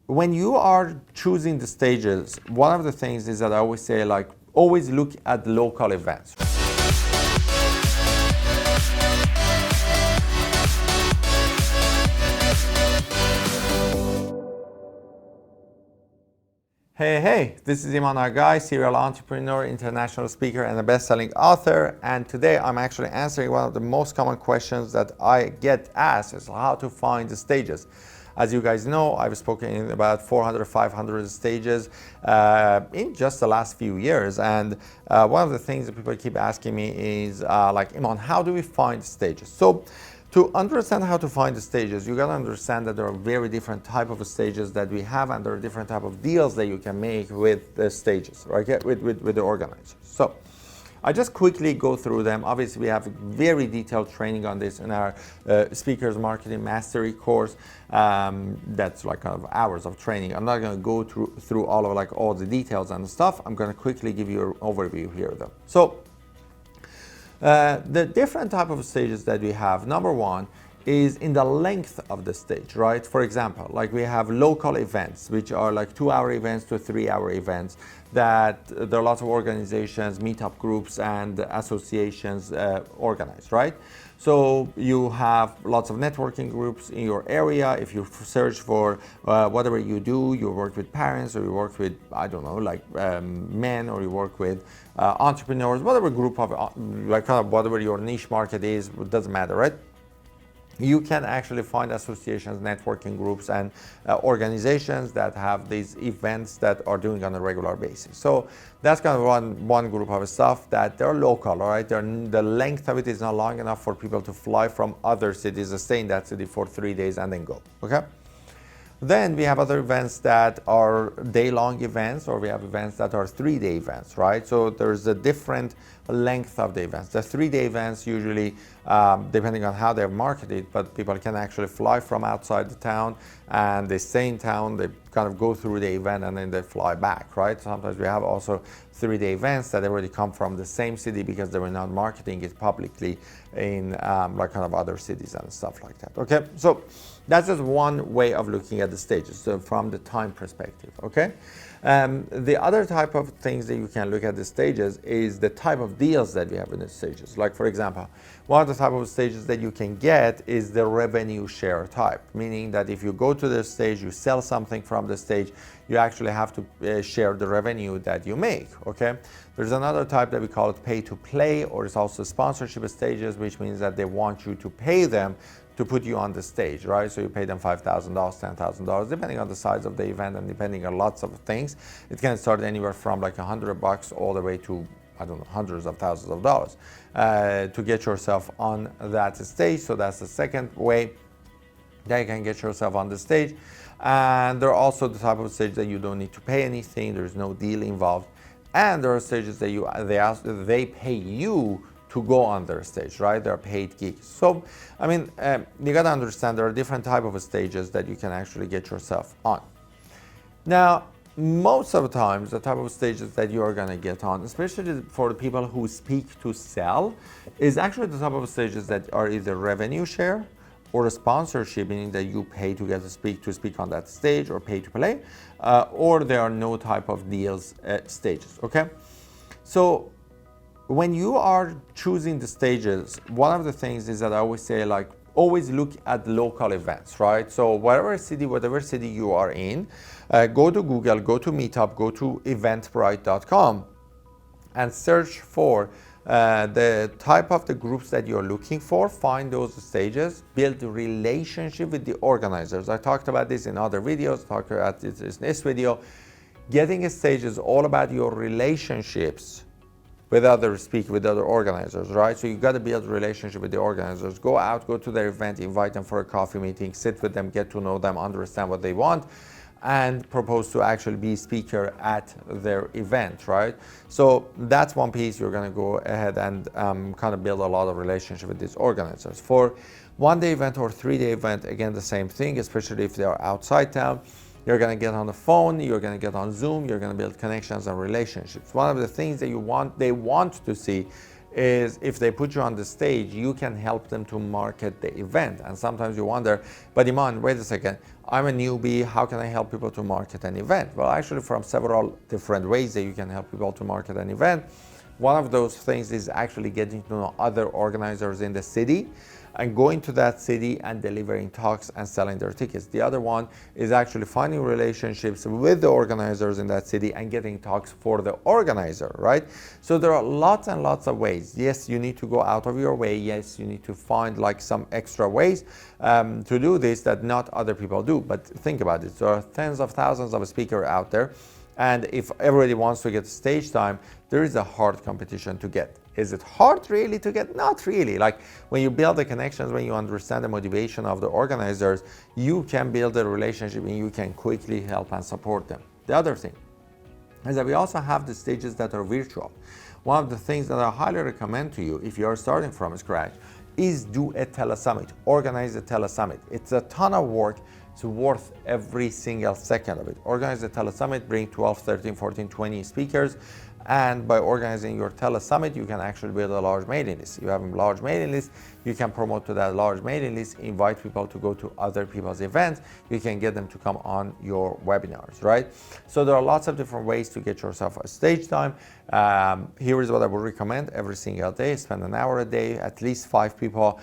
when you are choosing the stages, one of the things is that I always say, like, always look at local events. Hey, this is Iman, our guy, serial entrepreneur, international speaker, and a best-selling author. And today I'm actually answering one of the most common questions that I get asked is how to find the stages. As you guys know, I've spoken in about 400, 500 stages in just the last few years. And one of the things that people keep asking me is like, Iman, how do we find stages? So to understand how to find the stages, you gotta understand that there are very different type of stages that we have, and there are different type of deals that you can make with the stages, right? With the organizers. So I just quickly go through them. Obviously, we have very detailed training on this in our Speakers Marketing Mastery course. That's like kind of hours of training. I'm not gonna go through all of like all the details and stuff. I'm gonna quickly give you an overview here though. So the different type of stages that we have, number one, is in the length of the stage, right? For example, like we have local events, which are like 2-hour events to 3-hour events that there are lots of organizations, meetup groups, and associations organized, right? So you have lots of networking groups in your area. If you search for whatever you do, you work with parents, or you work with, I don't know, like men, or you work with entrepreneurs, whatever group of, like kind of whatever your niche market is, it doesn't matter, right? You can actually find associations, networking groups, and organizations that have these events that are doing on a regular basis. So that's kind of one group of stuff that they're local, all right? The length of it is not long enough for people to fly from other cities, stay in that city for 3 days and then go, okay? Then we have other events that are day-long events, or we have events that are 3-day events, right? So there's a different length of the events. The 3-day events usually, depending on how they're marketed, but people can actually fly from outside the town and they stay in town, they kind of go through the event and then they fly back, right? Sometimes we have also 3-day events that already come from the same city because they were not marketing it publicly in like kind of other cities and stuff like that, okay? So that's just one way of looking at the stages, so from the time perspective, okay? The other type of things that you can look at the stages is the type of deals that we have in the stages. Like, for example, one of the type of stages that you can get is the revenue share type, meaning that if you go to the stage, you sell something from the stage, you actually have to share the revenue that you make, okay? There's another type that we call it pay to play, or it's also sponsorship stages, which means that they want you to pay them to put you on the stage, right? So you pay them $5,000, $10,000, depending on the size of the event and depending on lots of things. It can start anywhere from like $100 all the way to, I don't know, hundreds of thousands of dollars to get yourself on that stage. So that's the second way that you can get yourself on the stage. And there are also the type of stage that you don't need to pay anything, there's no deal involved. And there are stages that they pay you to go on their stage, right? They're paid gigs. So, I mean, you gotta understand there are different type of stages that you can actually get yourself on. Now, most of the times, the type of stages that you are gonna get on, especially for the people who speak to sell, is actually the type of stages that are either revenue share or a sponsorship, meaning that you pay to get to speak on that stage, or pay to play, or there are no type of deals stages, okay? So when you are choosing the stages, one of the things is that I always say, like, always look at local events, right? So whatever city you are in, go to Google, go to Meetup, go to eventbrite.com and search for the type of the groups that you're looking for, find those stages, build a relationship with the organizers. I talked about this in other videos, talked about this in this video. Getting a stage is all about your relationships with other organizers, right? So you got to build a relationship with the organizers. Go out, go to their event, invite them for a coffee meeting, sit with them, get to know them, understand what they want, and propose to actually be a speaker at their event, right? So that's one piece. You're going to go ahead and kind of build a lot of relationship with these organizers. For 1-day event or 3-day event, again, the same thing, especially if they are outside town. You're going to get on the phone, you're going to get on Zoom, you're going to build connections and relationships. One of the things that they want to see is if they put you on the stage, you can help them to market the event. And sometimes you wonder, but Iman, wait a second, I'm a newbie, how can I help people to market an event? Well, actually from several different ways that you can help people to market an event. One of those things is actually getting to know other organizers in the city and going to that city and delivering talks and selling their tickets. The other one is actually finding relationships with the organizers in that city and getting talks for the organizer, right? So there are lots and lots of ways. Yes, you need to go out of your way. Yes, you need to find like some extra ways to do this that not other people do. But think about it. There are tens of thousands of speakers out there. And if everybody wants to get stage time, there is a hard competition to get. Is it hard really to get? Not really. Like when you build the connections, when you understand the motivation of the organizers, you can build a relationship and you can quickly help and support them. The other thing is that we also have the stages that are virtual. One of the things that I highly recommend to you if you are starting from scratch is do a Telesummit, organize a Telesummit. It's a ton of work. It's worth every single second of it. Organize a Telesummit, bring 12, 13, 14, 20 speakers. And by organizing your Telesummit, you can actually build a large mailing list. You have a large mailing list, you can promote to that large mailing list, invite people to go to other people's events. You can get them to come on your webinars, right? So there are lots of different ways to get yourself a stage time. Here is what I would recommend every single day. Spend an hour a day, at least 5 people,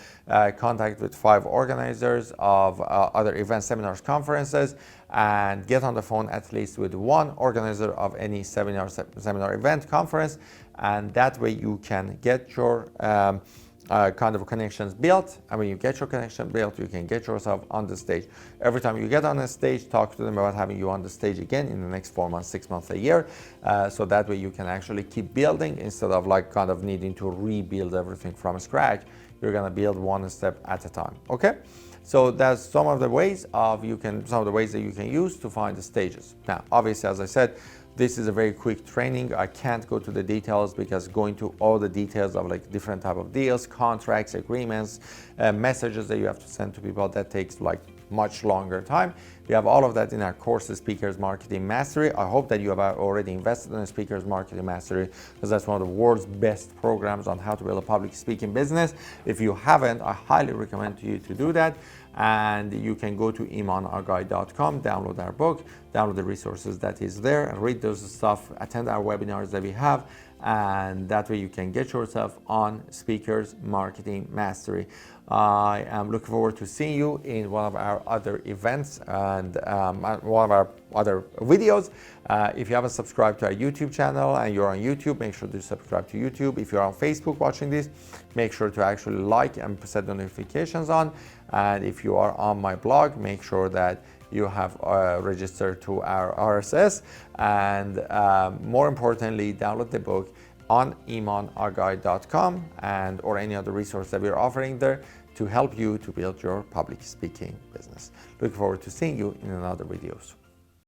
contact with 5 organizers of other events, seminars, conferences, and get on the phone at least with 1 organizer of any seminar event, conference, and that way you can get your kind of connections built. And when you get your connection built, you can get yourself on the stage. Every time you get on a stage, talk to them about having you on the stage again in the next 4 months, 6 months, a year. So that way you can actually keep building instead of like kind of needing to rebuild everything from scratch. You're gonna build one step at a time, okay? So that's some of the ways that you can use to find the stages. Now, obviously, as I said, this is a very quick training. I can't go to the details because going to all the details of like different type of deals, contracts, agreements, messages that you have to send to people, that takes like much longer time. We have all of that in our course, Speakers Marketing Mastery. I hope that you have already invested in Speakers Marketing Mastery because that's one of the world's best programs on how to build a public speaking business. If you haven't, I highly recommend to you to do that. And you can go to imanarguy.com, download our book, download the resources that is there, and read those stuff, attend our webinars that we have, and that way you can get yourself on Speakers Marketing Mastery. I am looking forward to seeing you in one of our other events and one of our other videos. If you haven't subscribed to our YouTube channel and you're on YouTube, make sure to subscribe to YouTube. If you're on Facebook watching this, make sure to actually like and set the notifications on. And if you are on my blog, make sure that you have registered to our RSS. And more importantly, download the book on imanarguy.com and or any other resource that we're offering there to help you to build your public speaking business. Look forward to seeing you in another videos.